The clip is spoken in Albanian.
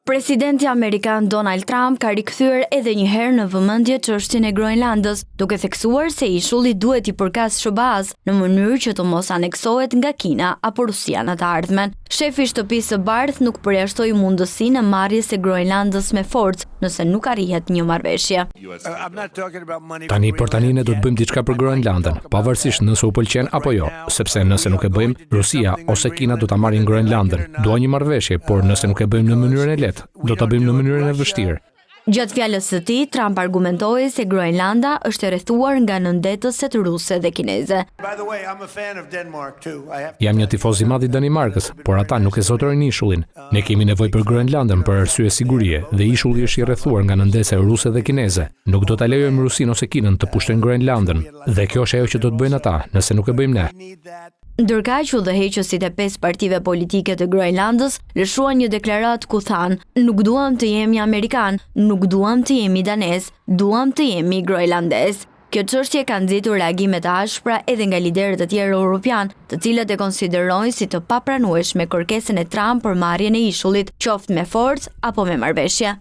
Presidenti Amerikan Donald Trump ka rikthyer edhe një herë në vëmendje çështjen e Groenlandës, duke theksuar se ishulli duhet I përkas SBA-s në mënyrë që të mos aneksohet nga Kina apo Rusia në të ardhmen. Shefi I shtëpisë së bardhë nuk përjashtoi mundësinë e marrjes së Groenlandës me forcë nëse nuk arrihet një marrëveshje. Tani ne do të bëjmë diçka për Groenlandën, pavarësisht nëse u pëlqen apo jo, sepse nëse nuk e bëjmë, Rusia ose Kina do ta marrin Groenlandën. Dua një marrëveshje, por nëse nuk e bëjmë në mënyrën e lehtë, do ta bëjmë në mënyrën e vështirë. Gjatë fjalës së tij, Trump argumentoi se Groenlanda është e rrethuar nga nëndetëset ruse dhe kineze. Jam një tifoz I madh I Danimarkës, por ata nuk e zotërojnë ishullin. Ne kemi nevojë për Groenlandën për arsye sigurie dhe ishulli është I rrethuar nga nëndese ruse dhe kineze. Nuk do ta lejojmë Rusin ose Kinën të pushtojnë Groenlandën, dhe kjo është ajo që do të bëjnë ata, nëse nuk e bëjmë ne. Ndërkaq, udhëheqësit e 5 partive politike të Groenlandës lëshuan një deklaratë ku thanë: "Nuk duam të jemi amerikan, nuk duam të jemi danez, duam të jemi groenlandez." Kjo çështje ka nxitur reagime të ashpra edhe nga liderët e tjerë europian, të cilët e konsiderojnë si të papranueshme kërkesën e Trump për marrjen e ishullit, qoftë me forcë apo me marrëveshje.